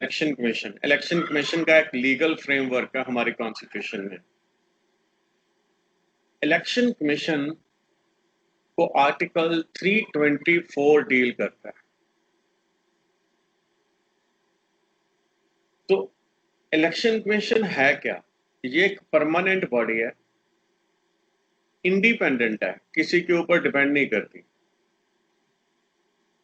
Election commission का एक legal framework है हमारी कॉन्स्टिट्यूशन में। इलेक्शन कमीशन को आर्टिकल 324 डील करता है। तो इलेक्शन कमीशन है क्या? ये एक परमानेंट बॉडी है, इंडिपेंडेंट है, किसी के ऊपर डिपेंड नहीं करती,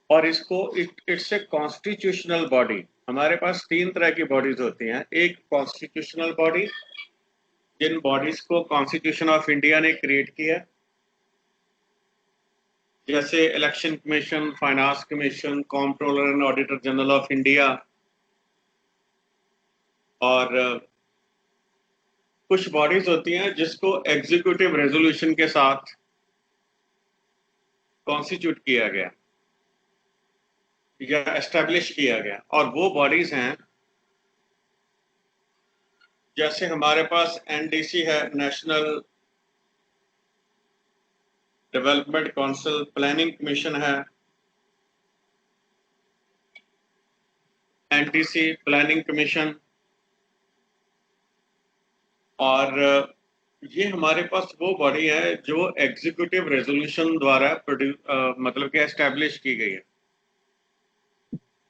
और इसको इट्स ए कॉन्स्टिट्यूशनल बॉडी। हमारे पास तीन तरह की बॉडीज होती हैं। एक कॉन्स्टिट्यूशनल बॉडी, जिन बॉडीज को कॉन्स्टिट्यूशन ऑफ इंडिया ने क्रिएट किया, जैसे election commission, finance commission, controller and auditor general of India, और कुछ बॉडीज होती हैं जिसको एग्जीक्यूटिव रेजोल्यूशन के साथ कॉन्स्टिट्यूट किया गया या एस्टेब्लिश किया गया, और वो बॉडीज हैं जैसे हमारे पास एनडीसी है, national development council, planning commission है, एनडीसी प्लानिंग कमीशन, और ये हमारे पास वो बॉडी है जो एग्जीक्यूटिव रेजोल्यूशन द्वारा मतलब कि एस्टेब्लिश की गई है।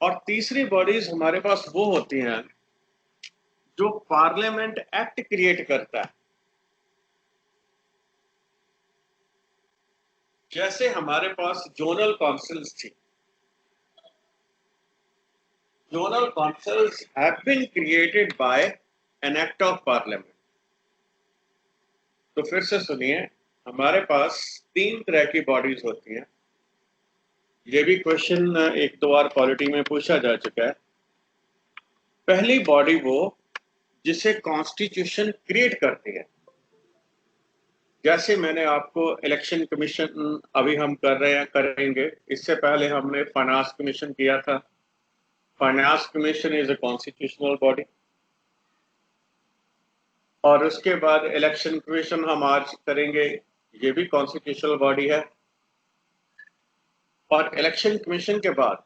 और तीसरी बॉडीज हमारे पास वो होती हैं जो पार्लियामेंट एक्ट क्रिएट करता है। जैसे हमारे पास जोनल काउंसिल्स थी, zonal councils have been created by an act of parliament. तो फिर से सुनिए, हमारे पास तीन तरह की बॉडीज होती हैं। ये भी क्वेश्चन एक दो बार पॉलिटी में पूछा जा चुका है। पहली बॉडी वो जिसे कॉन्स्टिट्यूशन क्रिएट करती है। जैसे मैंने आपको इलेक्शन कमीशन अभी हम कर रहे हैं, करेंगे, इससे पहले हमने फाइनेंस कमीशन किया था। Finance commission is a constitutional body. और उसके बाद इलेक्शन कमीशन हम आज करेंगे, ये भी कॉन्स्टिट्यूशनल बॉडी है। और इलेक्शन कमीशन के बाद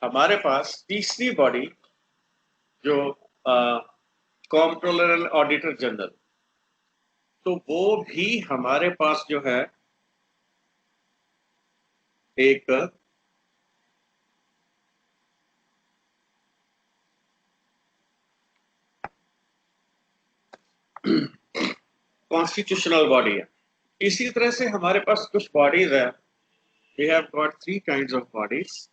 हमारे पास तीसरी बॉडी जो कंट्रोलर एंड ऑडिटर जनरल, तो वो भी हमारे पास जो है एक कॉन्स्टिट्यूशनल बॉडी है। इसी तरह से हमारे पास कुछ बॉडीज है। We have got three kinds of bodies.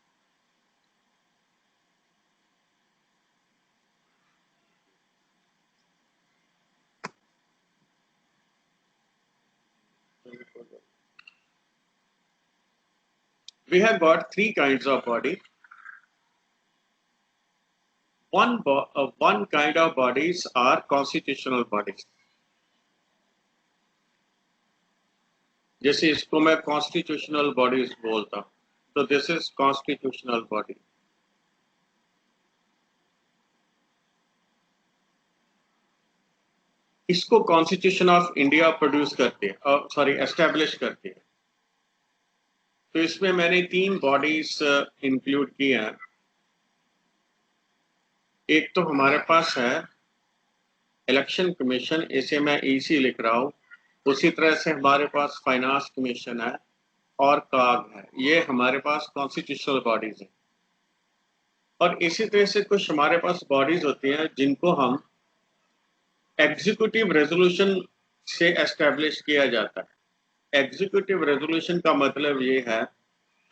We have got three kinds of body. One kind of bodies are constitutional bodies. जैसे इसको मैं कॉन्स्टिट्यूशनल बॉडीज बोलता हूँ, तो दिस इज कॉन्स्टिट्यूशनल बॉडी। इसको कॉन्स्टिट्यूशन ऑफ इंडिया प्रोड्यूस करती है, sorry establish करती है। तो इसमें मैंने तीन बॉडीज इंक्लूड की हैं। एक तो हमारे पास है इलेक्शन कमीशन, इसे मैं ईसी लिख रहा हूँ। उसी तरह से हमारे पास फाइनेंस कमीशन है और काग है। ये हमारे पास कॉन्स्टिट्यूशनल बॉडीज हैं। और इसी तरह से कुछ हमारे पास बॉडीज होती हैं जिनको हम एग्जीक्यूटिव रेजोल्यूशन से एस्टेब्लिश किया जाता है। एग्जीक्यूटिव रेजोल्यूशन का मतलब ये है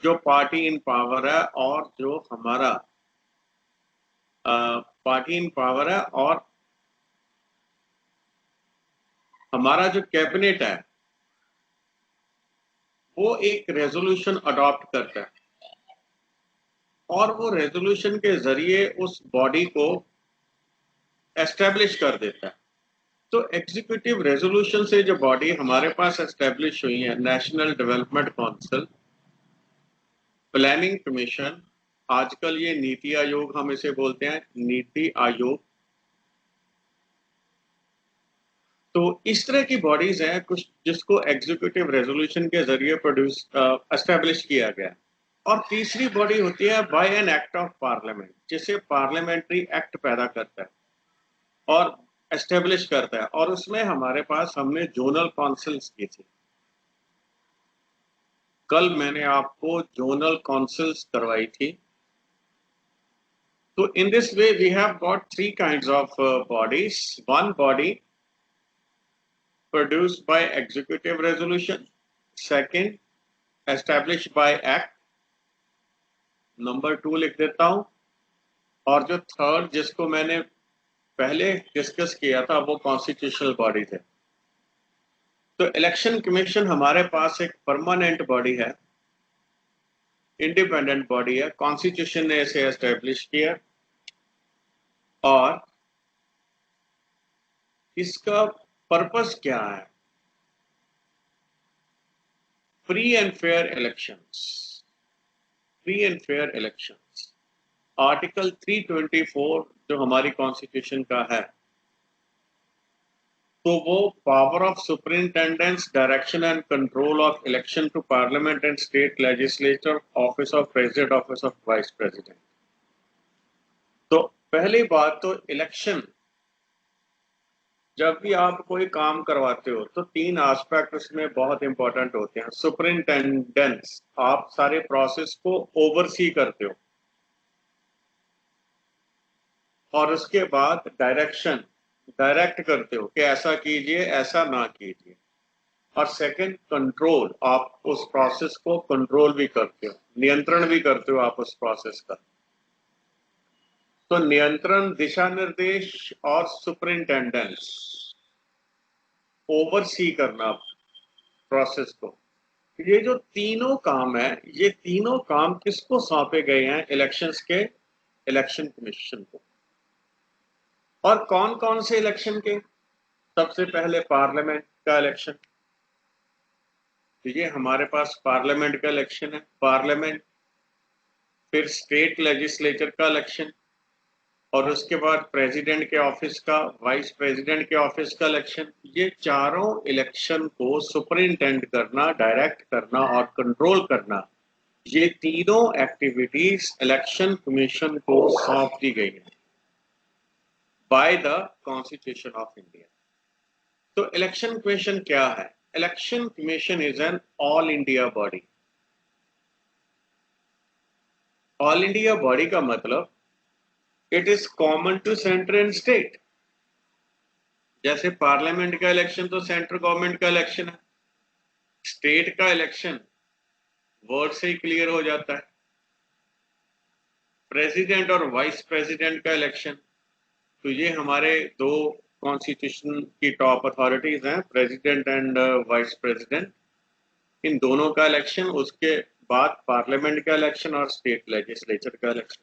जो पार्टी इन पावर है, और जो हमारा पार्टी इन पावर है, और हमारा जो कैबिनेट है वो एक रेजोल्यूशन अडॉप्ट करता है, और वो रेजोल्यूशन के जरिए उस बॉडी को एस्टेब्लिश कर देता है। तो एग्जीक्यूटिव रेजोल्यूशन से जो बॉडी हमारे पास एस्टेब्लिश हुई है, national development council, planning commission, आजकल ये नीति आयोग हम इसे बोलते हैं, नीति आयोग। तो इस तरह की बॉडीज हैं कुछ जिसको एग्जीक्यूटिव रेजोल्यूशन के जरिए प्रोड्यूस एस्टेब्लिश किया गया। और तीसरी बॉडी होती है by an act of parliament, जिसे पार्लियामेंट्री एक्ट पैदा करता है और एस्टेब्लिश करता है। और उसमें हमारे पास हमने जोनल काउंसिल्स की थी। कल मैंने आपको जोनल काउंसिल्स करवाई थी। So in this way, we have got three kinds of bodies. One body produced by executive resolution. Second, established by act. Number 2 लिख देता हूं। और जो थर्ड जिसको मैंने पहले डिस्कस किया था वो कॉन्स्टिट्यूशनल बॉडी थे। तो इलेक्शन कमीशन हमारे पास एक परमानेंट बॉडी है, इंडिपेंडेंट बॉडी है। कॉन्स्टिट्यूशन ने इसे एस्टेब्लिश किया और इसका पर्पस क्या है? Free and fair elections. Free and fair elections, article 324 जो हमारी कॉन्स्टिट्यूशन का है, तो वो power of superintendence, direction and control of election to parliament and state legislature, office of president, office of vice president. तो पहली बात तो इलेक्शन, जब भी आप कोई काम करवाते हो तो तीन एस्पेक्ट उसमें बहुत इंपॉर्टेंट होते हैं। सुपरिंटेंडेंस, आप सारे प्रोसेस को ओवरसी करते हो। और उसके बाद डायरेक्शन, डायरेक्ट करते हो कि ऐसा कीजिए, ऐसा ना कीजिए। और सेकंड कंट्रोल, आप उस प्रोसेस को कंट्रोल भी करते हो, नियंत्रण भी करते हो आप उस प्रोसेस का। तो नियंत्रण, दिशा निर्देश और सुपरिंटेंडेंस, ओवरसी करना प्रोसेस को, ये जो तीनों काम है, ये तीनों काम किसको सौंपे गए हैं? इलेक्शंस के इलेक्शन कमीशन को। और कौन कौन से इलेक्शन के? सबसे पहले पार्लियामेंट का इलेक्शन, तो ये हमारे पास पार्लियामेंट का इलेक्शन है, पार्लियामेंट। फिर स्टेट लेजिस्लेचर का इलेक्शन, और उसके बाद प्रेसिडेंट के ऑफिस का, वाइस प्रेसिडेंट के ऑफिस का इलेक्शन। ये चारों इलेक्शन को सुपरिंटेंड करना, डायरेक्ट करना और कंट्रोल करना, ये तीनों एक्टिविटीज इलेक्शन कमीशन को सौंप दी गई है by the constitution of India. तो इलेक्शन कमीशन क्या है? Election commission is an all India body. All India body का मतलब it is common to centre and state. जैसे पार्लियामेंट का इलेक्शन तो सेंट्रल गवर्नमेंट का इलेक्शन है, स्टेट का इलेक्शन वर्ड से ही क्लियर हो जाता है। प्रेसिडेंट और वाइस प्रेसिडेंट का इलेक्शन, तो ये हमारे दो कॉन्स्टिट्यूशन की टॉप अथॉरिटीज हैं, प्रेसिडेंट एंड वाइस प्रेसिडेंट। इन दोनों का इलेक्शन, उसके बाद पार्लियामेंट का इलेक्शन और स्टेट लेजिस्लेचर का इलेक्शन।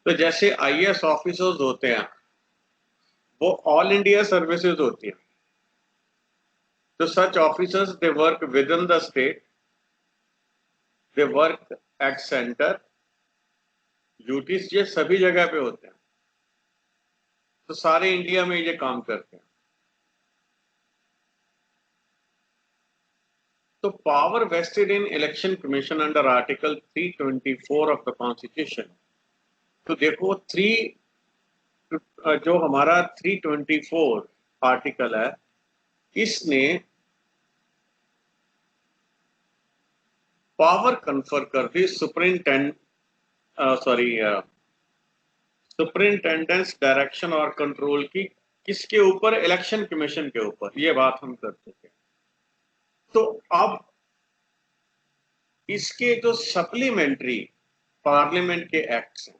तो जैसे आईएएस ऑफिसर्स होते हैं, वो ऑल इंडिया सर्विसेज होती है। तो such officers, they work within the state, they work at centre, duties ये सभी जगह पे होते हैं। तो सारे इंडिया में ये काम करते हैं। तो power vested in election commission under article 324 of the constitution. तो देखो जो हमारा 324 आर्टिकल है, इसने पावर कन्फर कर दी सुपरिंटेंडेंस, डायरेक्शन और कंट्रोल की। किसके ऊपर? इलेक्शन कमीशन के ऊपर। ये बात हम कर चुके। तो अब इसके जो सप्लीमेंट्री पार्लियामेंट के एक्ट्स हैं,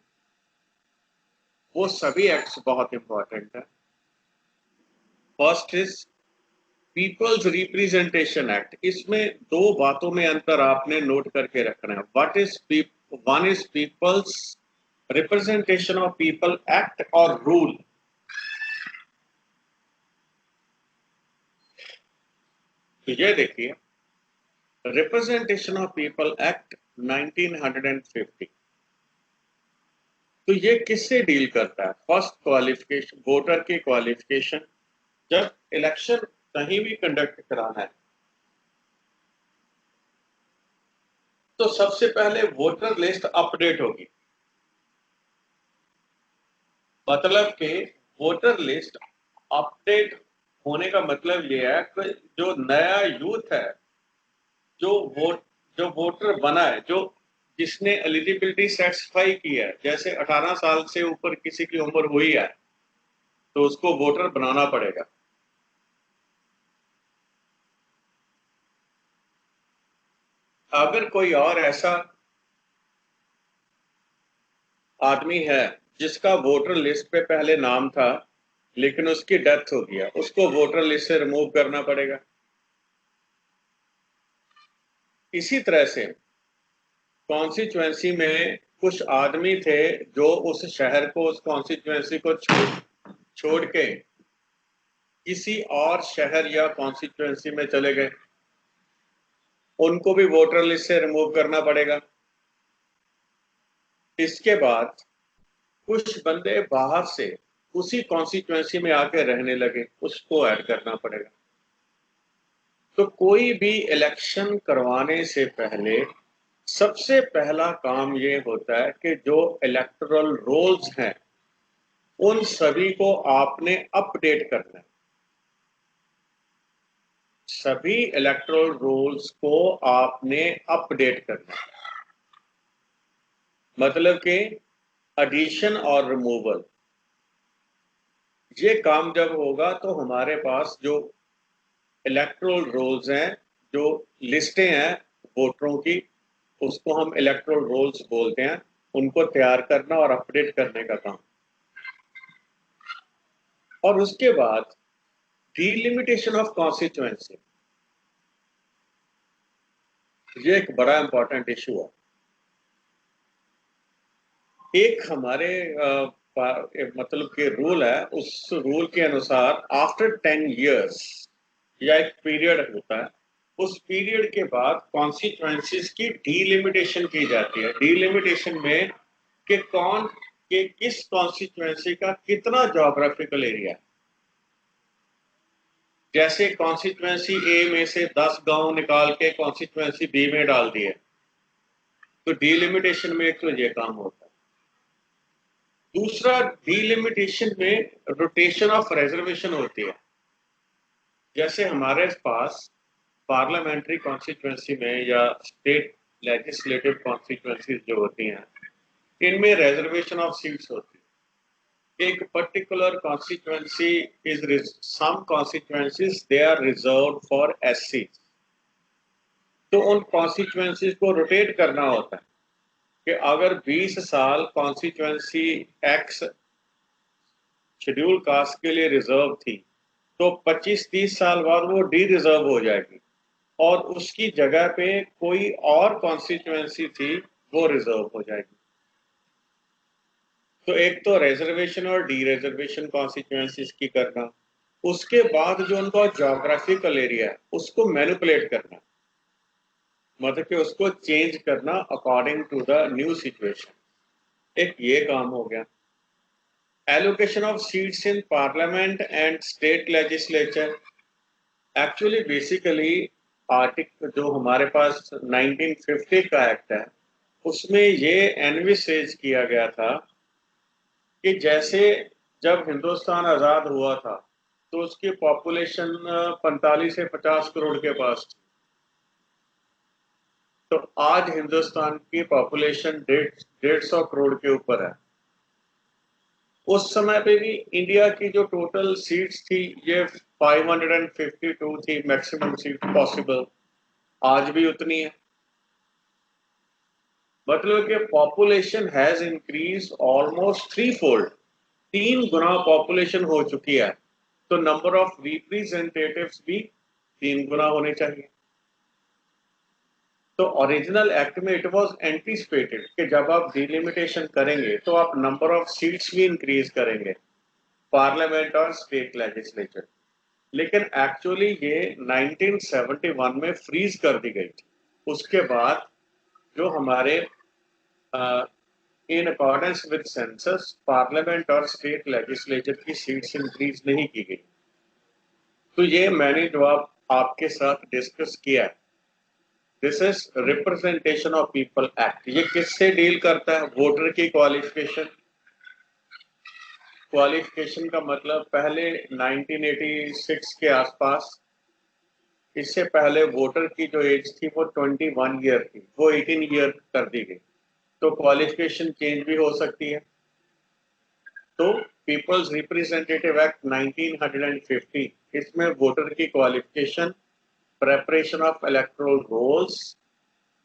वो सभी एक्ट्स बहुत इंपॉर्टेंट है। First is peoples representation act. इसमें दो बातों में अंतर आपने नोट करके रखना है। What is one is peoples representation of people act और रूल। तो ये देखिए, रिप्रेजेंटेशन ऑफ पीपल एक्ट 1950, तो ये किससे डील करता है? फर्स्ट क्वालिफिकेशन, वोटर की क्वालिफिकेशन। जब इलेक्शन कहीं भी कंडक्ट कराना है तो सबसे पहले वोटर लिस्ट अपडेट होगी। मतलब कि वोटर लिस्ट अपडेट होने का मतलब ये है कि जो नया यूथ है, जो वोटर बना है, जो जिसने एलिजिबिलिटी सेटिस्फाई की है, जैसे 18 साल से ऊपर किसी की उम्र हुई है, तो उसको वोटर बनाना पड़ेगा। अगर कोई और ऐसा आदमी है जिसका वोटर लिस्ट पे पहले नाम था लेकिन उसकी डेथ हो गया, उसको वोटर लिस्ट से रिमूव करना पड़ेगा। इसी तरह से कॉन्स्टिट्यूएंसी में कुछ आदमी थे जो उस शहर को, उस कॉन्स्टिट्यूएंसी को छोड़ के किसी और शहर या कॉन्स्टिट्यूएंसी में चले गए, उनको भी वोटर लिस्ट से रिमूव करना पड़ेगा। इसके बाद कुछ बंदे बाहर से उसी कॉन्स्टिट्यूएंसी में आके रहने लगे, उसको ऐड करना पड़ेगा। तो कोई भी इलेक्शन करवाने से पहले सबसे पहला काम ये होता है कि जो इलेक्टोरल रोल्स हैं उन सभी को आपने अपडेट करना है। सभी इलेक्टोरल रोल्स को आपने अपडेट करना है। मतलब कि एडिशन और रिमूवल, ये काम जब होगा तो हमारे पास जो इलेक्टोरल रोल्स हैं, जो लिस्टें हैं वोटरों की, उसको हम इलेक्टोरल रोल्स बोलते हैं, उनको तैयार करना और अपडेट करने का काम। और उसके बाद डिलिमिटेशन ऑफ कॉन्स्टिट्यूएंसी, ये एक बड़ा इंपॉर्टेंट इशू है। एक हमारे मतलब कि रूल है, उस रूल के अनुसार आफ्टर 10 इयर्स या एक पीरियड होता है, उस पीरियड के बाद कॉन्स्टिट्यूएंसीज की डीलिमिटेशन की जाती है। डीलिमिटेशन में कि कौन के किस कॉन्स्टिट्यूएंसी का कितना ज्योग्राफिकल एरिया है। जैसे कॉन्स्टिट्यूएंसी ए में से 10 गांव निकाल के कॉन्स्टिट्यूएंसी बी में डाल दिए, तो डीलिमिटेशन में एक तो ये काम होता है। दूसरा, डीलिमिटेशन में रोटेशन ऑफ रिजर्वेशन होती है। जैसे हमारे पास पार्लियामेंट्री कॉन्स्टिट्यूएंसी में या स्टेट लेजिस्लेटिव कॉन्स्टिट्यूएंसीज जो होती हैं, इनमें रिजर्वेशन ऑफ सीट्स होती है। एक particular constituency is some constituencies they are reserved for SC, तो उन कॉन्स्टिट्यूएंसीज को रोटेट करना होता है कि अगर 20 साल कॉन्स्टिट्यूएंसी एक्स शेड्यूल कास्ट के लिए रिजर्व थी, तो 25-30 साल बाद वो डी रिजर्व हो जाएगी और उसकी जगह पे कोई और कॉन्स्टिट्यूएंसी थी वो रिजर्व हो जाएगी। तो एक तो रिजर्वेशन और डी रिजर्वेशन कॉन्स्टिट्यूएंसीज की करना, उसके बाद जो उनका ज्योग्राफिकल एरिया है उसको मैनिपुलेट करना, मतलब कि उसको चेंज करना according to the new situation, एक ये काम हो गया। Allocation of seats in parliament and state legislature, actually basically article जो हमारे पास 1950 का एक्ट है, उसमें ये एनविसेज किया गया था कि जैसे जब हिंदुस्तान आजाद हुआ था तो उसकी पॉपुलेशन 45 से 50 करोड़ के पास थी। तो आज हिंदुस्तान की पॉपुलेशन 150 करोड़ के ऊपर है। उस समय पे भी इंडिया की जो टोटल सीट्स थी ये 552 थी, मैक्सिमम सीट पॉसिबल, आज भी उतनी है। मतलब कि population has increase almost 3-fold, 3 Guna population हो चुकी है, तो नंबर ऑफ रिप्रेजेंटेटिव्स भी 3 गुना होने चाहिए। तो ओरिजिनल एक्ट में इट वाज एंटीसिपेटेड कि जब आप डिलिमिटेशन करेंगे तो आप नंबर ऑफ सीट्स भी इंक्रीज करेंगे, पार्लियामेंट और स्टेट लेजिस्लेचर। लेकिन एक्चुअली ये 1971 में फ्रीज कर दी गई थी। उसके बाद जो हमारे in accordance with census parliament और स्टेट लेजिस्लेचर की सीट्स इंक्रीज नहीं की गई। तो ये मैंने जो आपके साथ डिस्कस किया है, this is representation of people act. ये किससे डील करता है? वोटर की क्वालिफिकेशन। क्वालिफिकेशन का मतलब पहले 1986 के आसपास, इससे पहले वोटर की जो एज थी वो 21 ईयर थी, वो 18 ईयर कर दी गई। तो क्वालिफिकेशन चेंज भी हो सकती है। तो पीपल्स रिप्रेजेंटेटिव एक्ट 1950, इसमें वोटर की qualification, preparation of electoral rolls,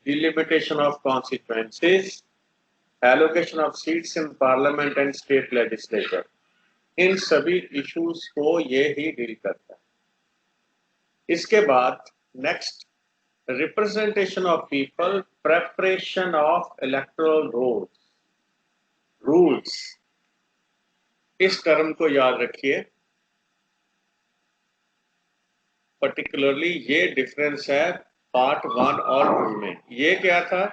delimitation of consequences, allocation of seats in parliament and state legislature, इन सभी इश्यूज को ये ही डील करता है। इसके बाद next, representation of people, preparation of electoral rules. इस टर्म को याद रखिए, पर्टिकुलरली ये डिफरेंस है पार्ट 1 और 2 में। ये क्या था?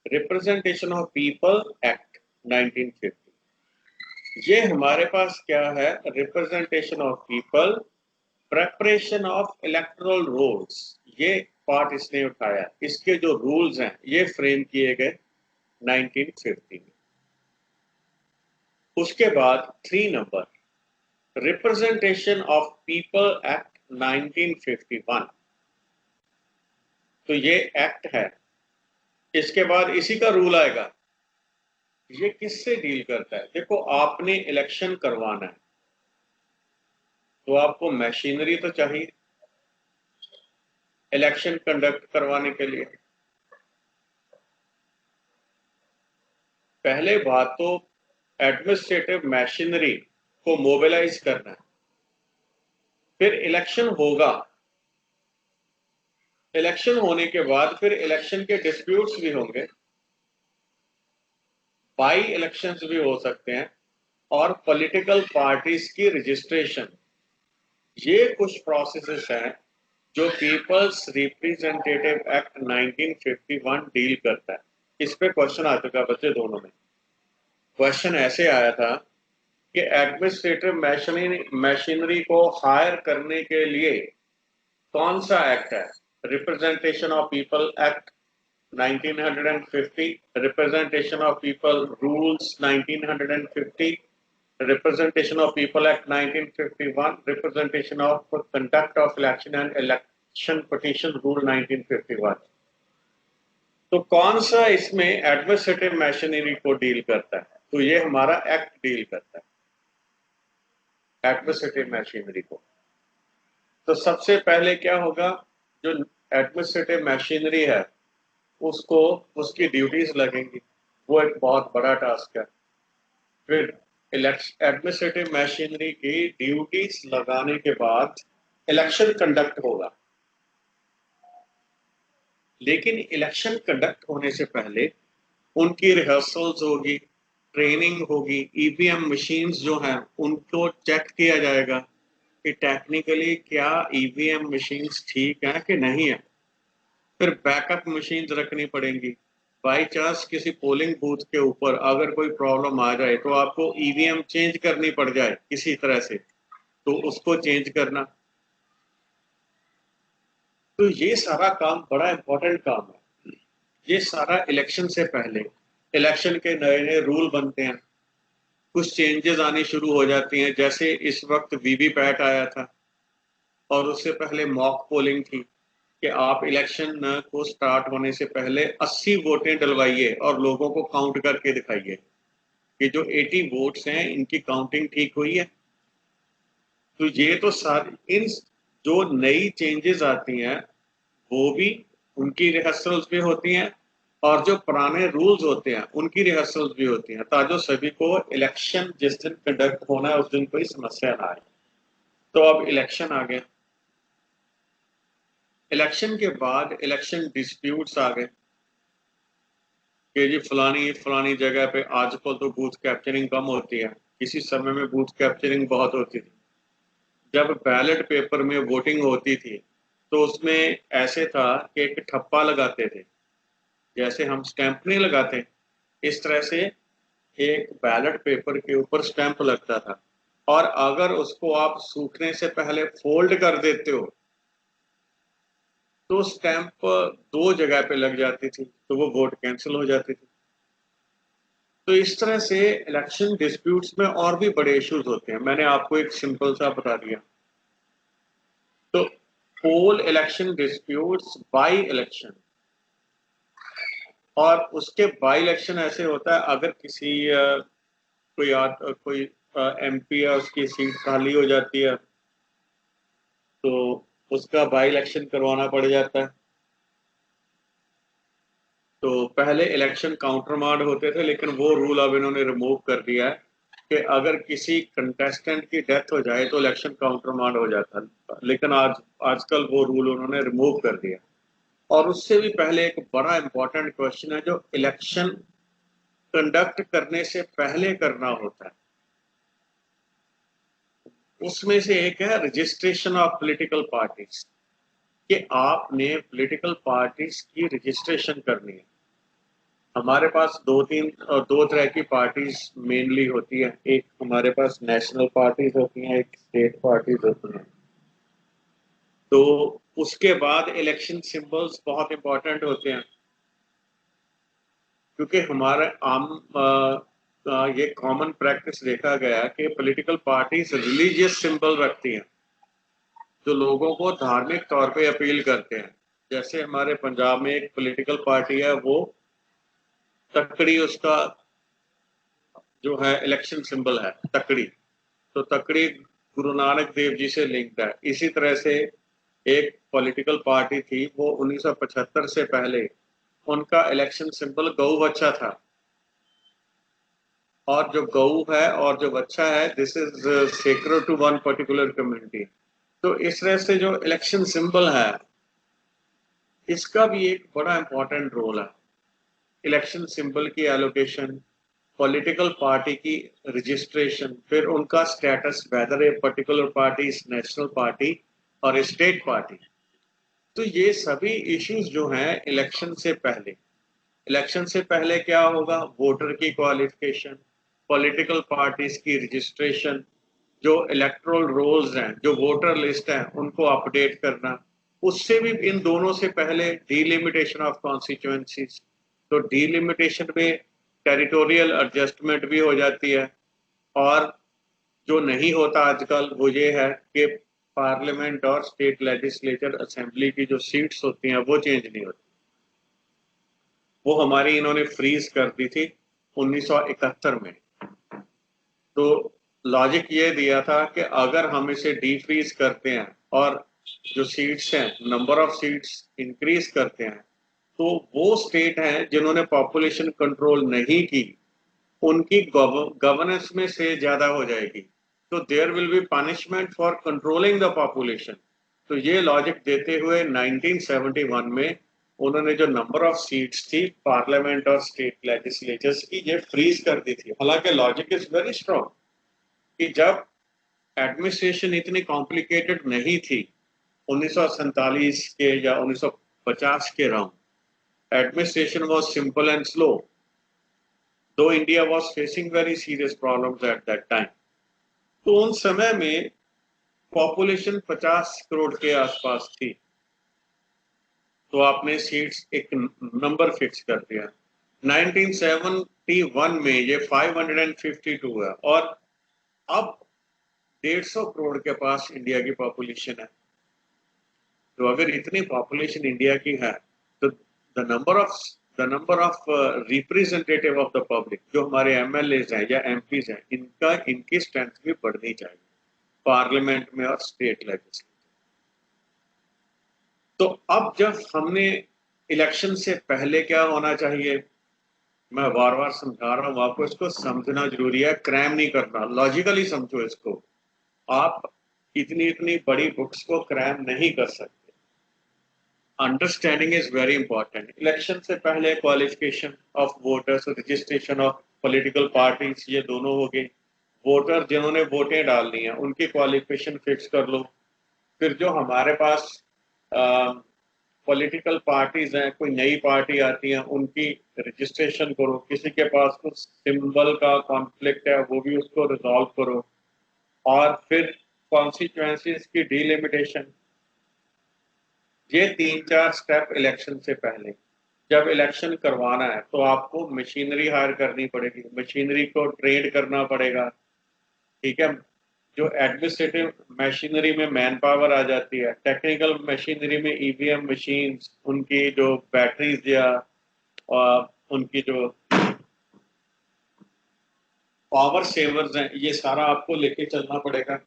Representation of people act 1950। ये हमारे पास क्या है? Representation of people, preparation of electoral rolls, ये पार्ट इसने उठाया। इसके जो रूल्स हैं ये फ्रेम किए गए 1950 में। उसके बाद 3 number, representation of people act 1951। तो ये एक्ट है। इसके बाद इसी का रूल आएगा। ये किससे डील करता है? देखो, आपने इलेक्शन करवाना है तो आपको मशीनरी तो चाहिए इलेक्शन कंडक्ट करवाने के लिए। पहले बात तो एडमिनिस्ट्रेटिव मशीनरी को मोबिलाइज करना है, फिर इलेक्शन होगा। इलेक्शन होने के बाद फिर इलेक्शन के डिस्प्यूट्स भी होंगे, बाई इलेक्शंस भी हो सकते हैं, और पॉलिटिकल पार्टीज की रजिस्ट्रेशन। ये कुछ प्रोसेसेस हैं जो पीपल्स रिप्रेजेंटेटिव एक्ट 1951 डील करता है। इस पे क्वेश्चन आ चुका बच्चे दोनों में। क्वेश्चन ऐसे आया था कि एडमिनिस्ट्रेटिव मशीनरी को हायर करने के लिए कौन सा एक्ट है? Representation of people act 1950, representation of people rules 1950, representation of people act 1951, representation of conduct of election and election petition rule 1951। तो कौन सा इसमें एडमिनिस्ट्रेटिव मशीनरी को डील करता है? तो ये हमारा एक्ट डील करता है एडमिनिस्ट्रेटिव मशीनरी को। तो सबसे पहले क्या होगा? जो एडमिनिस्ट्रेटिव मशीनरी है उसको उसकी ड्यूटीज लगेंगी, वो एक बहुत बड़ा टास्क है। फिर एडमिनिस्ट्रेटिव मशीनरी की ड्यूटीज लगाने के बाद इलेक्शन कंडक्ट होगा। लेकिन इलेक्शन कंडक्ट होने से पहले उनकी रिहर्सल्स होगी, ट्रेनिंग होगी, ईवीएम मशीन्स जो हैं उनको चेक किया जाएगा कि टेक्निकली क्या ईवीएम मशीन्स ठीक हैं कि नहीं है। फिर बैकअप मशीन्स रखनी पड़ेंगी। बाई चांस किसी पोलिंग बूथ के ऊपर अगर कोई प्रॉब्लम आ जाए तो आपको ईवीएम चेंज करनी पड़ जाए किसी तरह से, तो उसको चेंज करना। तो ये सारा काम बड़ा इंपॉर्टेंट काम है। ये सारा इलेक्शन से पहले, इलेक्शन के नए नए रूल बनते हैं, कुछ चेंजेस आनी शुरू हो जाती हैं। जैसे इस वक्त वीवीपैट आया था और उससे पहले मॉक पोलिंग थी कि आप इलेक्शन को स्टार्ट होने से पहले 80 वोटें डलवाइए और लोगों को काउंट करके दिखाइए कि जो 80 वोट्स हैं इनकी काउंटिंग ठीक हुई है। तो ये तो सारी इन जो नई चेंजेस आती हैं वो भी उनकी रिहर्सल्स भी होती हैं, और जो पुराने रूल्स होते हैं उनकी रिहर्सल्स भी होती हैं, ताकि सभी को इलेक्शन जिस दिन कंडक्ट होना है उस दिन कोई समस्या ना आए। तो अब इलेक्शन आ गए। इलेक्शन के बाद इलेक्शन डिस्प्यूट्स आ गए कि जी फलानी जगह पे आजकल तो बूथ कैप्चरिंग कम होती है, किसी समय में बूथ कैप्चरिंग बहुत होती थी। जब बैलेट पेपर में वोटिंग होती थी तो उसमें ऐसे था कि एक ठप्पा लगाते थे, जैसे हम स्टैंप नहीं लगाते, इस तरह से एक बैलेट पेपर के ऊपर स्टैंप लगता था। और अगर उसको आप सूखने से पहले फोल्ड कर देते हो तो स्टैंप दो जगह पे लग जाती थी, तो वो वोट कैंसिल हो जाती थी। तो इस तरह से इलेक्शन डिस्प्यूट्स में और भी बड़े इश्यूज होते हैं। मैंने आपको एक सिंपल सा बता दिया। तो पोल इलेक्शन डिस्प्यूट्स, बाई इलेक्शन, और उसके बाई इलेक्शन ऐसे होता है, अगर किसी कोई एमपी है, उसकी सीट खाली हो जाती है, तो उसका बाई इलेक्शन करवाना पड़ जाता है। तो पहले इलेक्शन काउंटर मार्ड होते थे, लेकिन वो रूल अब इन्होंने रिमूव कर दिया है कि अगर किसी कंटेस्टेंट की डेथ हो जाए तो इलेक्शन काउंटर मार्ड हो जाता है। लेकिन आजकल वो रूल उन्होंने रिमूव कर दिया। और उससे भी पहले एक बड़ा इंपॉर्टेंट क्वेश्चन है जो इलेक्शन कंडक्ट करने से पहले करना होता है। उसमें से एक है रजिस्ट्रेशन ऑफ पॉलिटिकल पार्टीज, कि आपने पॉलिटिकल पार्टीज की रजिस्ट्रेशन करनी है। हमारे पास दो तरह की पार्टीज मेनली होती है। एक हमारे पास नेशनल पार्टीज होती हैं, एक स्टेट पार्टीज होती हैं। तो उसके बाद इलेक्शन सिंबल्स बहुत इंपॉर्टेंट होते हैं, क्योंकि हमारे ये कॉमन प्रैक्टिस देखा गया कि पॉलिटिकल पार्टीज रिलीजियस सिंबल रखती हैं जो लोगों को धार्मिक तौर पे अपील करते हैं। जैसे हमारे पंजाब में एक पॉलिटिकल पार्टी है, वो तकड़ी, उसका जो है इलेक्शन सिंबल है तकड़ी। तो तकड़ी गुरु नानक देव जी से लिंक्ड है। इसी तरह से एक पॉलिटिकल पार्टी थी, वो 1975 से पहले उनका इलेक्शन सिंबल गौ बच्चा था। और जो गऊ है और जो बच्चा है, this is sacred to one particular community. तो इस तरह से जो इलेक्शन सिंबल है, इसका भी एक बड़ा इंपॉर्टेंट रोल है। इलेक्शन सिंबल की एलोकेशन, पॉलिटिकल पार्टी की रजिस्ट्रेशन, फिर उनका status, whether a particular party is national party और स्टेट पार्टी। तो ये सभी इश्यूज जो हैं इलेक्शन से पहले क्या होगा, वोटर की क्वालिफिकेशन, पॉलिटिकल पार्टीज की रजिस्ट्रेशन, जो इलेक्टोरल रोल्स हैं, जो वोटर लिस्ट है, उनको अपडेट करना। उससे भी इन दोनों से पहले डीलिमिटेशन ऑफ कॉन्स्टिट्यूएंसीज। तो डीलिमिटेशन में टेरिटोरियल एडजस्टमेंट भी हो जाती है। और जो नहीं होता आजकल वो ये है कि पार्लियामेंट और स्टेट लेजिस्लेचर असेंबली की जो सीट्स होती हैं वो चेंज नहीं होती। वो हमारी इन्होंने फ्रीज कर दी थी 1971 में। तो लॉजिक ये दिया था कि अगर हम इसे डीफ्रीज करते हैं और जो सीट्स हैं, नंबर ऑफ सीट्स इंक्रीज करते हैं, तो वो स्टेट हैं जिन्होंने पॉपुलेशन कंट्रोल नहीं की, उनकी गवर्नेंस में से ज्यादा हो जाएगी। तो there will be punishment for controlling the population. तो ये लॉजिक देते हुए 1971 में उन्होंने जो नंबर ऑफ सीट्स थी पार्लियामेंट और स्टेट लेजिस्लेचर्स की, ये फ्रीज कर दी थी। हालांकि लॉजिक इज वेरी स्ट्रॉन्ग कि जब एडमिनिस्ट्रेशन इतनी कॉम्प्लिकेटेड नहीं थी 1947 के या 1950 के round, administration was simple and slow, though India was facing very serious problems at that time. तो उन समय में पॉपुलेशन 50 करोड़ के आसपास थी। तो आपने सीट्स एक नंबर फिक्स कर दिया। 1971 में ये 552 है, और अब 150 करोड़ के पास इंडिया की पॉपुलेशन है। तो अगर इतनी पॉपुलेशन इंडिया की है, तो the number of representative of the public, जो हमारे एमएलए हैं या एमपीज हैं, इनकी स्ट्रेंथ भी बढ़नी चाहिए पार्लियामेंट में और स्टेट लेजिस्लेचर। तो अब जब हमने इलेक्शन से पहले क्या होना चाहिए, मैं बार बार समझा रहा हूं आपको, इसको समझना जरूरी है, क्रैम नहीं करना, लॉजिकली समझो इसको। आप इतनी इतनी बड़ी बुक्स को क्रैम नहीं कर सकते। Understanding is very important. Election से पहले qualification of voters, registration of political parties, ये दोनों हो गए। वोटर जिन्होंने वोटें डालनी है उनकी क्वालिफिकेशन फिक्स कर लो। फिर जो हमारे पास पॉलिटिकल पार्टीज हैं, कोई नई पार्टी आती है, उनकी रजिस्ट्रेशन करो। किसी के पास कुछ सिंबल का कॉन्फ्लिक्ट है, वो भी उसको रिजॉल्व करो। और फिर कॉन्स्टिट्यूएंसीज की डीलिमिटेशन, ये 3-4 स्टेप इलेक्शन से पहले, जब इलेक्शन करवाना है तो आपको मशीनरी हायर करनी पड़ेगी, मशीनरी को ट्रेन करना पड़ेगा, ठीक है। जो एडमिनिस्ट्रेटिव मशीनरी में मैन पावर आ जाती है, टेक्निकल मशीनरी में ईवीएम मशीन, उनकी जो बैटरीज या उनकी जो पावर सेवर्स हैं, ये सारा आपको लेके चलना पड़ेगा।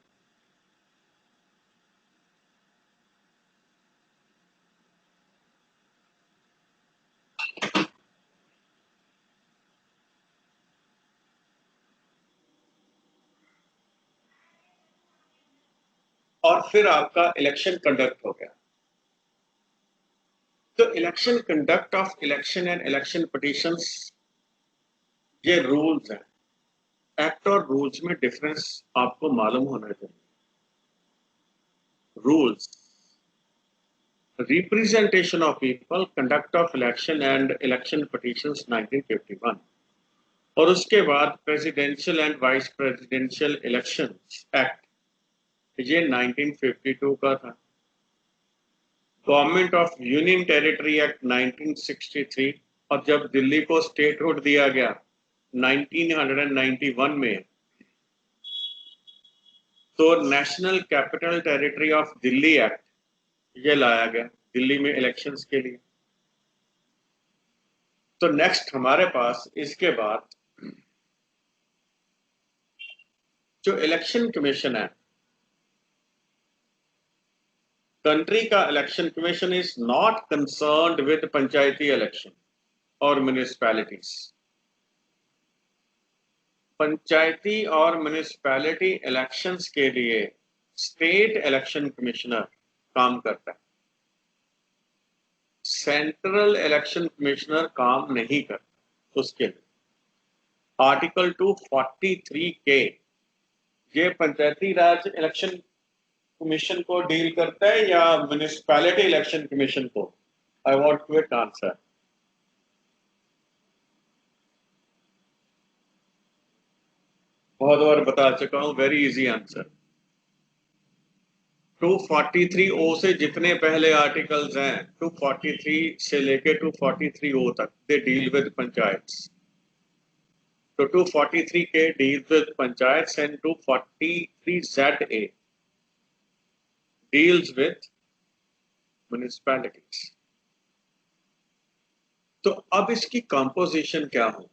और फिर आपका इलेक्शन कंडक्ट हो गया। तो election conduct of election and election petitions, ये रूल्स हैं। एक्ट और रूल्स में डिफरेंस आपको मालूम होना चाहिए। Rules, representation of people, conduct of election and election petitions 1951, और उसके बाद presidential and vice presidential elections act, ये 1952 का था। Government of union territory act 1963, और जब दिल्ली को स्टेटहुड दिया गया 1991 में, तो national capital territory of Delhi act ये लाया गया दिल्ली में इलेक्शंस के लिए। तो नेक्स्ट हमारे पास इसके बाद जो इलेक्शन कमीशन है, कंट्री का election commission is not concerned with Panchayati election और म्युनिसिपैलिटीज। पंचायती और म्युनिसिपैलिटी इलेक्शंस के लिए स्टेट इलेक्शन कमिश्नर काम करता है, सेंट्रल इलेक्शन कमिश्नर काम नहीं करता। उसके लिए आर्टिकल 243 के, ये पंचायती राज इलेक्शन कमीशन को डील करता है या म्युनिसिपैलिटी इलेक्शन कमीशन को? I want quick answer. बहुत बार बता चुका हूं, वेरी इजी आंसर। 243 ओ से जितने पहले आर्टिकल्स हैं, 243 से लेके 243 ओ तक, दे डील विद पंचायत। तो 243 के deals with panchayat and 243 Z A deals with municipalities. तो अब इसकी कंपोजिशन क्या हो?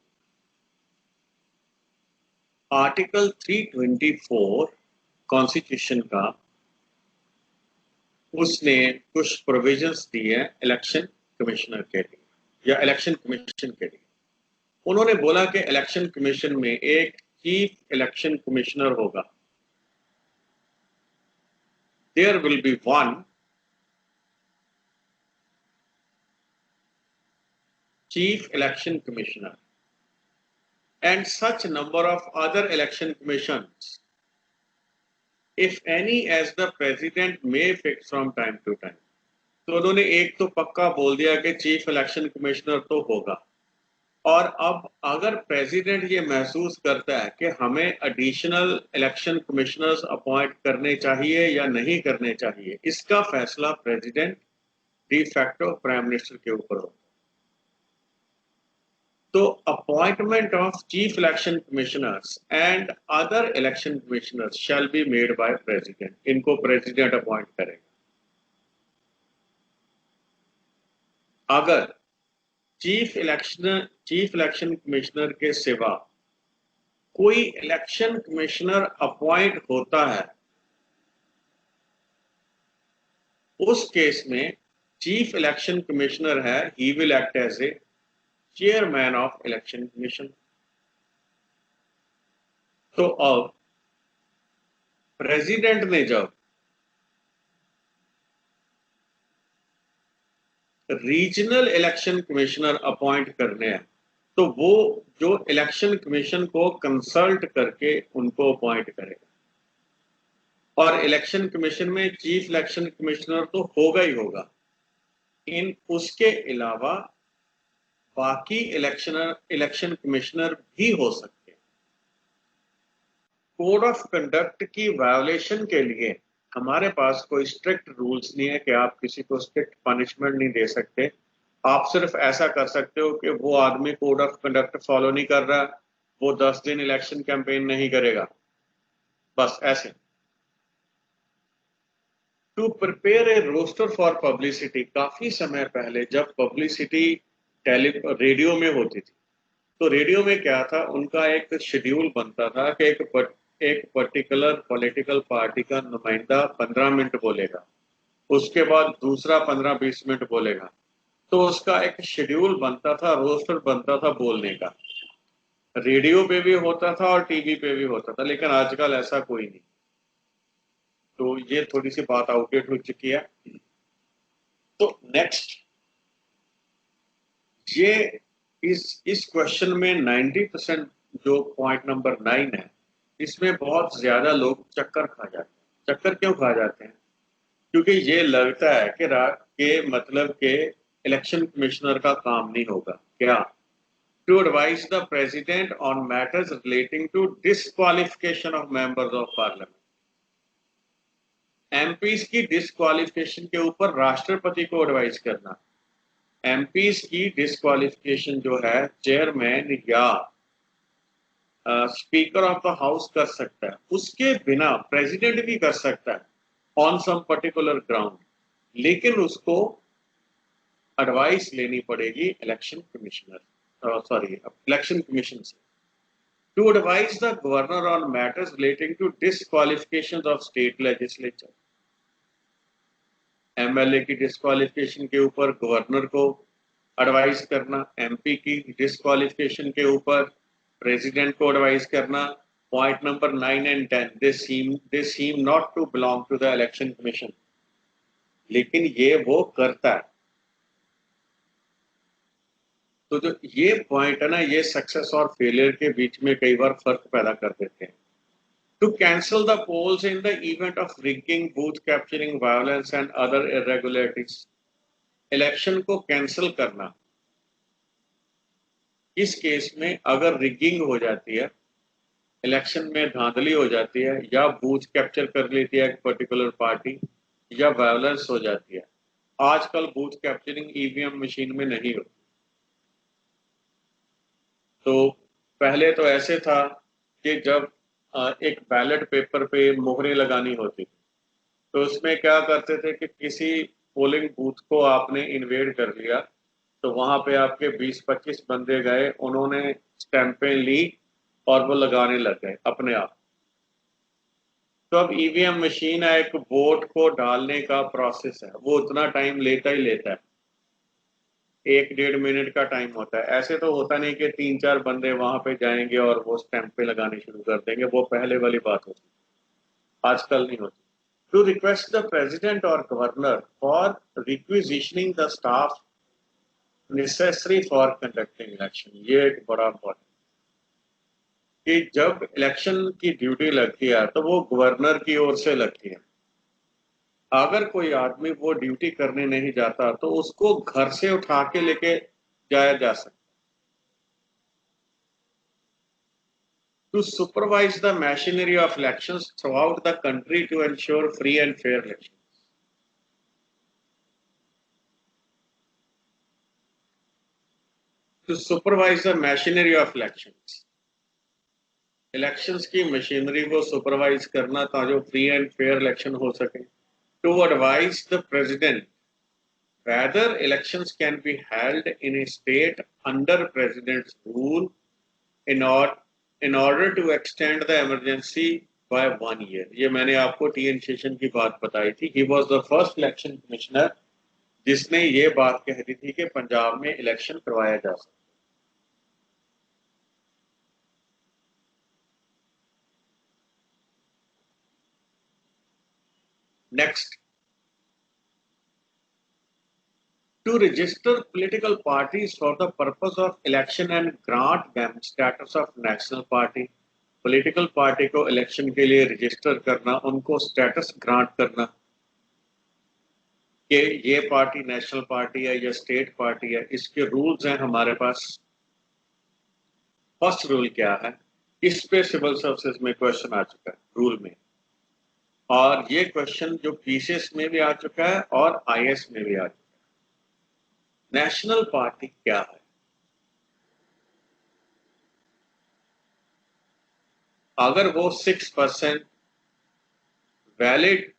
आर्टिकल 324 कॉन्स्टिट्यूशन का, उसने कुछ प्रोविजंस दिए हैं इलेक्शन कमिश्नर के लिए या इलेक्शन कमीशन के लिए। उन्होंने बोला कि इलेक्शन कमीशन में एक चीफ इलेक्शन कमिश्नर होगा। There will be one chief election commissioner and such number of other election commissions, if any, as the president may fix from time to time। तो उन्होंने एक तो पक्का बोल दिया कि चीफ इलेक्शन कमिश्नर तो होगा, और अब अगर प्रेसिडेंट ये महसूस करता है कि हमें एडिशनल इलेक्शन कमिश्नर्स अपॉइंट करने चाहिए या नहीं करने चाहिए, इसका फैसला president de facto prime minister के ऊपर होगा। तो appointment of chief election commissioners and other election commissioners shall be made by president. इनको प्रेसिडेंट अपॉइंट करेगा। अगर चीफ इलेक्शन कमिश्नर के सिवा कोई इलेक्शन कमिश्नर अपॉइंट होता है, उस केस में चीफ इलेक्शन कमिश्नर है, he will act as a chairman of election commission. तो अब प्रेसिडेंट ने जब रीजनल इलेक्शन कमिश्नर अपॉइंट करने हैं, तो वो जो इलेक्शन कमीशन को कंसल्ट करके उनको अपॉइंट करेगा। और इलेक्शन कमीशन में चीफ इलेक्शन कमिश्नर तो होगा ही होगा, इन उसके अलावा बाकी इलेक्शन कमिश्नर भी हो सकते हैं। कोड ऑफ कंडक्ट की वायोलेशन के लिए हमारे पास कोई स्ट्रिक्ट रूल्स नहीं है कि आप किसी को स्ट्रिक्ट पनिशमेंट नहीं दे सकते। आप सिर्फ ऐसा कर सकते हो कि वो आदमी कोड ऑफ कंडक्ट फॉलो नहीं कर रहा, वो 10 दिन इलेक्शन कैंपेन नहीं करेगा, बस ऐसे। To prepare a roster for publicity, काफी समय पहले जब पब्लिसिटी रेडियो में होती थी, तो रेडियो में क्या था, उनका एक शेड्यूल बनता था कि एक पर्टिकुलर पॉलिटिकल पार्टी का नुमाइंदा 15 मिनट बोलेगा, उसके बाद दूसरा 15-20 मिनट बोलेगा। तो उसका एक शेड्यूल बनता था, रोस्टर बनता था बोलने का। रेडियो पे भी होता था और टीवी पे भी होता था, लेकिन आजकल ऐसा कोई नहीं। तो ये थोड़ी सी बात आउटडेट हो चुकी है। तो नेक्स्ट, ये इस क्वेश्चन में 90% जो पॉइंट नंबर 9 है, इसमें बहुत ज्यादा लोग चक्कर खा जाते हैं। चक्कर क्यों खा जाते हैं? क्योंकि ये लगता है कि मतलब के इलेक्शन कमिश्नर का काम नहीं होगा क्या, to advise the president on matters relating to disqualification of members of parliament. MPs की डिसक्वालिफिकेशन के ऊपर राष्ट्रपति को एडवाइस करना। एमपीज की डिसक्वालिफिकेशन जो है चेयरमैन या स्पीकर ऑफ द हाउस कर सकता है, उसके बिना प्रेसिडेंट भी कर सकता है ऑन सम पर्टिकुलर ग्राउंड, लेकिन उसको एडवाइस लेनी पड़ेगी election commissioner, sorry election commission से। To advise the governor on matters relating to disqualification of state legislature. MLA की डिसक्वालिफिकेशन के ऊपर गवर्नर को एडवाइस करना, एमपी की डिसक्वालिफिकेशन के ऊपर प्रेसिडेंट को एडवाइस करना। Point number 9 and 10, they seem not to belong to the election commission, लेकिन ये वो करता है। तो जो ये पॉइंट है ना, ये सक्सेस और फेलियर के बीच में कई बार फर्क पैदा कर देते हैं। To cancel the polls in the event of rigging, booth capturing, violence and other irregularities. Election को कैंसिल करना इस केस में अगर रिगिंग हो जाती है, इलेक्शन में धांधली हो जाती है, या बूथ कैप्चर कर लेती है एक पर्टिकुलर पार्टी, या वायलेंस हो जाती है। आजकल बूथ कैप्चरिंग ईवीएम मशीन में नहीं होती। तो पहले तो ऐसे था कि जब एक बैलेट पेपर पे मोहरें लगानी होती, तो उसमें क्या करते थे कि किसी पोलिंग बूथ को आपने इन्वेड कर लिया, तो वहां पे आपके 20-25 बंदे गए, उन्होंने स्टैंपें ली और वो लगाने लग गए अपने आप। तो अब ईवीएम मशीन है, एक वोट को डालने का प्रोसेस है, वो उतना टाइम लेता ही लेता है, 1-1.5 मिनट का टाइम होता है। ऐसे तो होता नहीं कि 3-4 बंदे वहां पे जाएंगे और वो स्टैंप पे लगाने शुरू कर देंगे, वो पहले वाली बात होती, आजकल नहीं होती। टू रिक्वेस्ट द प्रेसिडेंट और governor for requisitioning the staff necessary for conducting election. ये एक बड़ा पॉइंट कि जब इलेक्शन की ड्यूटी लगती है तो वो गवर्नर की ओर से लगती है। अगर कोई आदमी वो ड्यूटी करने नहीं जाता तो उसको घर से उठा के लेके जाया जा सकता। To supervise the machinery of elections throughout the country to ensure free and fair election. To supervise the machinery of elections, elections की मशीनरी को सुपरवाइज करना ताकि फ्री एंड फेयर इलेक्शन हो सके। To advise the president whether elections can be held in a state under president's rule in order to extend the emergency by 1 year। ये मैंने आपको TN Seshan की बात बताई थी। He was the first election commissioner जिसने ये बात कह दी थी कि पंजाब में इलेक्शन करवाया जा सकता। Next, to register political parties for the purpose of election and grant them status of national party। Political party को इलेक्शन के लिए रजिस्टर करना, उनको स्टेटस ग्रांट करना कि ये पार्टी नेशनल पार्टी है या स्टेट पार्टी है, इसके रूल्स हैं हमारे पास। फर्स्ट रूल क्या है, इस पे सिविल सर्विसेज में क्वेश्चन आ चुका है रूल में। और ये क्वेश्चन जो पीसीएस में भी आ चुका है और आईएएस में भी आ चुका है। नेशनल पार्टी क्या है? अगर वो 6% वैलिड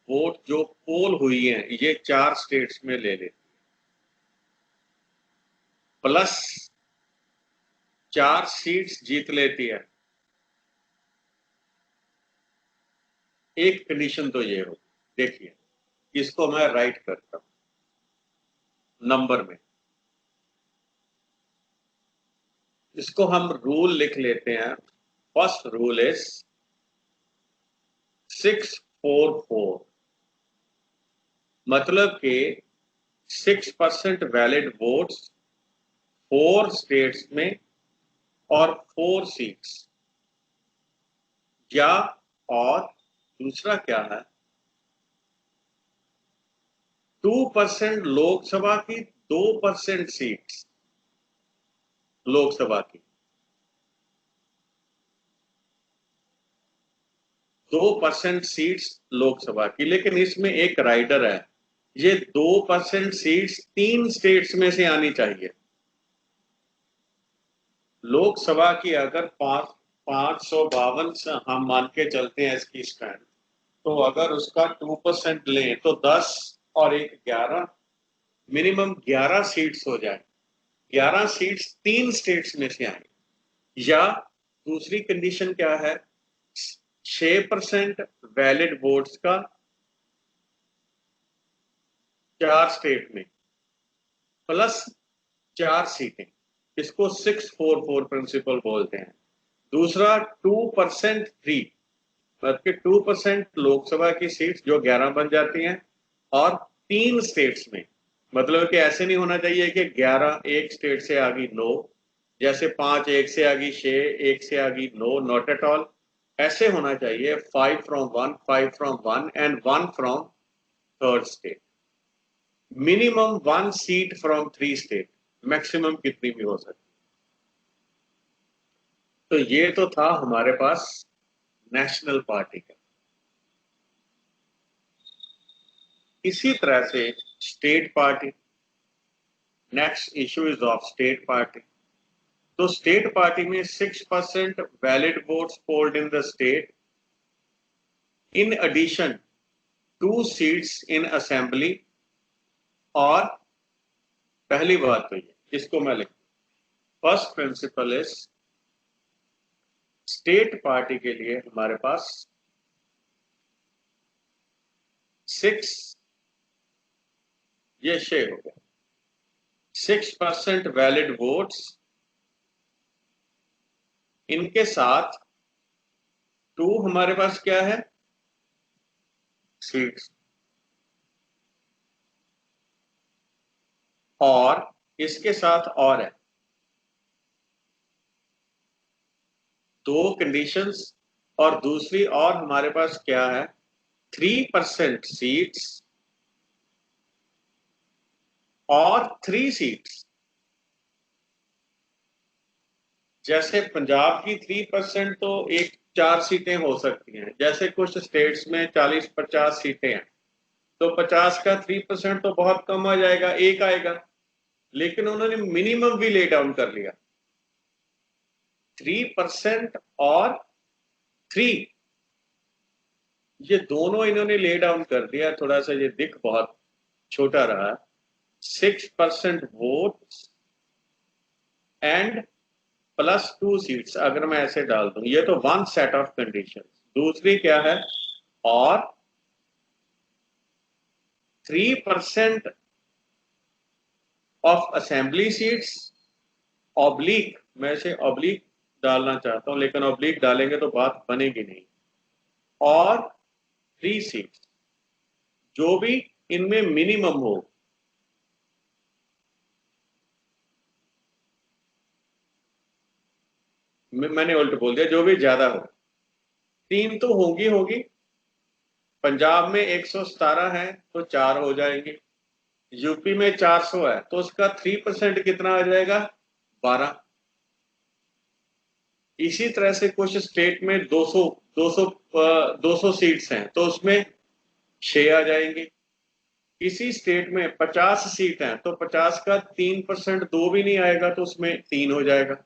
वोट जो पोल हुई है, ये 4 स्टेट्स में ले लेती, प्लस 4 सीट्स जीत लेती है, एक कंडीशन तो ये हो, देखिए इसको मैं राइट करता हूं नंबर में, इसको हम रूल लिख लेते हैं। फर्स्ट रूल इज 644, मतलब कि 6% वैलिड वोट्स 4 स्टेट्स में और 4 सीट्स, या और दूसरा क्या है 2% लोकसभा की, 2% सीट्स लोकसभा की, 2% सीट्स लोकसभा की। लेकिन इसमें एक राइडर है, ये 2% सीट्स 3 स्टेट्स में से आनी चाहिए। लोकसभा की अगर 552 से हम मान के चलते हैं इसकी स्ट्रेंथ, तो अगर उसका 2% लें तो 10 और एक 11, मिनिमम 11 सीट्स हो जाए। 11 सीट्स 3 स्टेट्स में से आए, या दूसरी कंडीशन क्या है 6% वैलिड वोट्स का 4 स्टेट में प्लस 4 सीटें, इसको 644 प्रिंसिपल बोलते हैं। दूसरा 2% फ्री, मतलब कि 2% लोकसभा की सीट्स जो 11 बन जाती हैं, और 3 स्टेट्स में, मतलब कि ऐसे नहीं होना चाहिए कि 11 एक स्टेट से आ गई 9, जैसे 5 एक से आ गई 6 एक से आ गई 9, नॉट एट ऑल। ऐसे होना चाहिए 5 from 1, 5 from 1 and 1 from third state, minimum 1 seat from 3 state, maximum कितनी भी हो सकती। तो ये तो था हमारे पास नेशनल पार्टी का। इसी तरह से state party, next issue is of state party. तो स्टेट पार्टी में 6% valid votes polled in the state, in addition 2 seats in assembly, और पहली बात तो ये, इसको मैं लिखूं, first principle is state party के लिए हमारे पास 6, ये शेयर हो गया 6% वैलिड वोट्स, इनके साथ 2 हमारे पास क्या है सीट्स, और इसके साथ और है 2 कंडीशंस, और दूसरी और हमारे पास क्या है 3% सीट्स और 3 सीट्स। जैसे पंजाब की 3% तो एक 4 सीटें हो सकती हैं, जैसे कुछ स्टेट्स में 40-50 सीटें हैं, तो 50 का 3% तो बहुत कम आ जाएगा, एक आएगा। लेकिन उन्होंने मिनिमम भी ले डाउन कर लिया, 3% और 3, ये दोनों इन्होंने ले डाउन कर दिया। थोड़ा सा ये दिख बहुत छोटा रहा, 6% वोट एंड प्लस 2 सीट्स, अगर मैं ऐसे डाल दूं, ये तो 1 सेट ऑफ कंडीशन। दूसरी क्या है, और 3% ऑफ असेंबली सीट्स, ऑब्लिक, मैं इसे ऑब्लिक डालना चाहता हूं, लेकिन ऑब्लिक डालेंगे तो बात बनेगी नहीं, और 3 सीट्स, जो भी इनमें मिनिमम हो। मैंने उल्ट बोल दिया, जो भी ज्यादा हो, 3 तो होगी होगी। पंजाब में 117 है तो 4 हो जाएंगे, यूपी में 400 है तो उसका 3% कितना आ जाएगा 12, इसी तरह से कुछ स्टेट में 200 सीट्स हैं तो उसमें 6 आ जाएंगे। किसी स्टेट में 50 सीट हैं तो 50 का 3% 2 भी नहीं आएगा तो उसमें 3 हो जाएगा।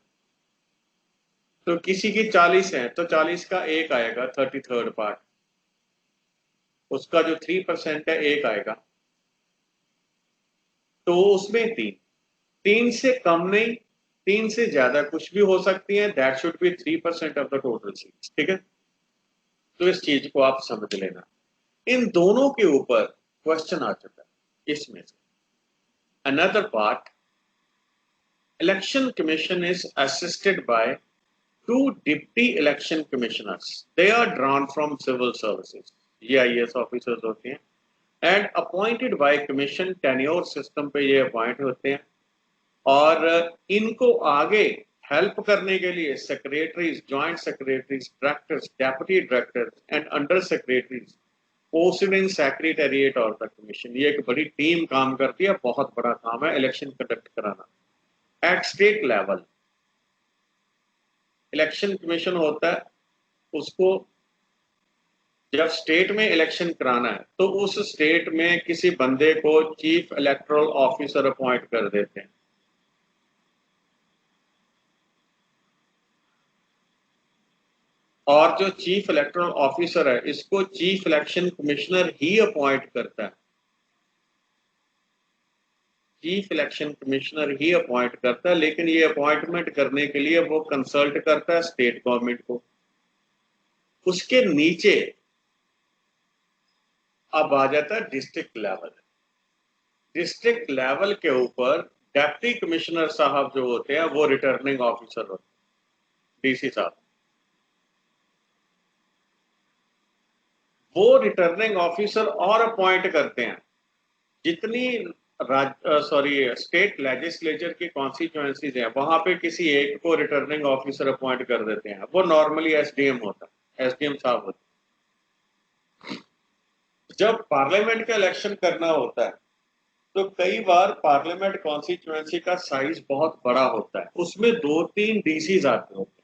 तो किसी की 40 है तो 40 का 1 आएगा, 33rd पार्ट, उसका जो 3% है 1 आएगा, तो उसमें 3 से कम नहीं, 3 से ज्यादा कुछ भी हो सकती है, that should be 3% of the total seats. ठीक है, तो इस चीज को आप समझ लेना। इन दोनों के ऊपर क्वेश्चन आ चुका है इसमें से। Another part, election commission is assisted by 2 deputy election commissioners, they are drawn from civil services, ये आईएएस ऑफिसर्स होते हैं, and appointed by commission, tenure system पे ये अपॉइंट होते हैं, और इनको आगे हेल्प करने के लिए secretaries, joint secretaries, directors, deputy directors and under secretaries posted in secretariat और द कमीशन, ये एक बड़ी टीम काम करती है, बहुत बड़ा काम है इलेक्शन कंडक्ट कराना। At state level election commission होता है, उसको जब स्टेट में इलेक्शन कराना है तो उस स्टेट में किसी बंदे को चीफ इलेक्टोरल ऑफिसर अपॉइंट कर देते हैं, और जो चीफ इलेक्टोरल ऑफिसर है इसको चीफ इलेक्शन कमिश्नर ही अपॉइंट करता है, चीफ इलेक्शन कमिश्नर ही अपॉइंट करता है, लेकिन ये अपॉइंटमेंट करने के लिए वो कंसल्ट करता है स्टेट गवर्नमेंट को। उसके नीचे अब आ जाता है डिस्ट्रिक्ट लेवल। डिस्ट्रिक्ट लेवल के ऊपर डिप्टी कमिश्नर साहब जो होते हैं वो रिटर्निंग ऑफिसर होते हैं, डीसी साहब, वो रिटर्निंग ऑफिसर और अपॉइंट करते हैं। जितनी स्टेट लेजिस्लेचर की कॉन्स्टिट्यूएंसीज हैं वहां पे किसी एक को रिटर्निंग ऑफिसर अपॉइंट कर देते हैं, वो नॉर्मली एसडीएम होता है, एसडीएम साहब होता है। जब पार्लियामेंट का इलेक्शन करना होता है तो कई बार पार्लियामेंट कॉन्स्टिट्यूएंसी का साइज बहुत बड़ा होता है, उसमें 2-3 डीसीज आते होते हैं,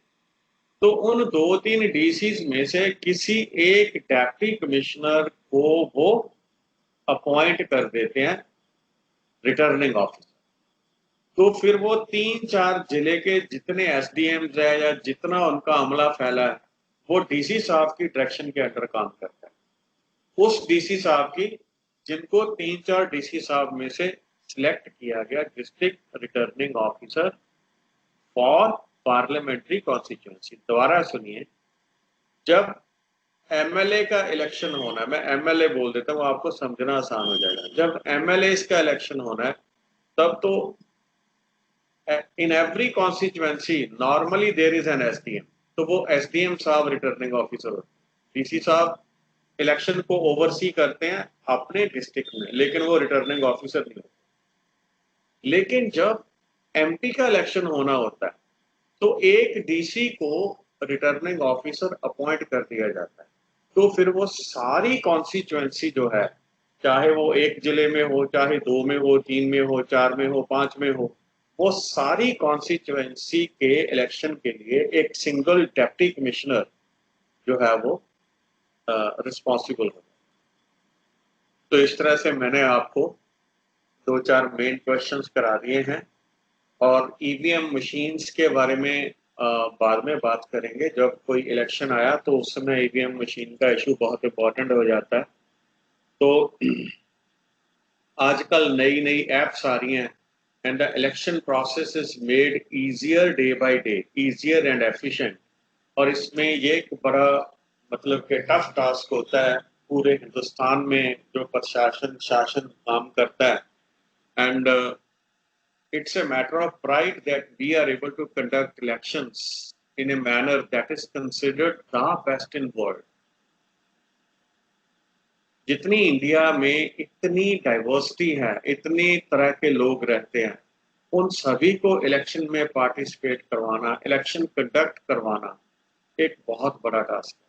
तो उन 2-3 डीसीज में से किसी एक डिप्टी कमिश्नर को वो अपॉइंट कर देते हैं रिटर्निंग ऑफिसर। तो फिर वो 3-4 जिले के जितने एसडीएम्स है या जितना उनका अमला फैला है वो डीसी साहब की डायरेक्शन के अंडर काम करता है। उस डीसी साहब की, जिनको 3-4 डीसी साहब में से सिलेक्ट किया गया district returning officer for parliamentary constituency. दोबारा सुनिए, जब एमएलए का इलेक्शन होना है, मैं एमएलए बोल देता हूँ आपको समझना आसान हो जाएगा, जब एमएलए का इलेक्शन होना है तब तो in every constituency normally there is an SDM, तो वो एसडीएम साहब रिटर्निंग ऑफिसर होते हैं। डीसी साहब इलेक्शन को ओवरसी करते हैं अपने डिस्ट्रिक्ट में, लेकिन वो रिटर्निंग ऑफिसर नहीं होते। लेकिन जब एमपी का इलेक्शन होना होता है तो एक डीसी को रिटर्निंग ऑफिसर अपॉइंट कर दिया जाता है, तो फिर वो सारी कॉन्स्टिट्यूएंसी जो है, चाहे वो एक जिले में हो, चाहे 2 में हो, 3 में हो, 4 में हो, 5 में हो, वो सारी कॉन्स्टिट्यूएंसी के इलेक्शन के लिए एक सिंगल डिप्टी कमिश्नर जो है वो रिस्पॉन्सिबल होता है। तो इस तरह से मैंने आपको 2-4 मेन क्वेश्चंस करा दिए हैं, और ईवीएम मशीन्स के बारे में बाद में बात करेंगे। जब कोई इलेक्शन आया तो उस समय ईवीएम मशीन का इशू बहुत इंपॉर्टेंट हो जाता है। तो आजकल नई नई एप्स आ रही हैं, and the election process is made easier day by day, easier and efficient. और इसमें ये एक बड़ा मतलब कि टफ टास्क होता है पूरे हिंदुस्तान में जो प्रशासन शासन काम करता है, and it's a matter of pride that we are able to conduct elections in a manner that is considered the best in world. जितनी इंडिया में इतनी डाइवर्सिटी है, इतनी तरह के लोग रहते हैं, उन सभी को इलेक्शन में पार्टिसिपेट करवाना, इलेक्शन कंडक्ट करवाना एक बहुत बड़ा टास्क है।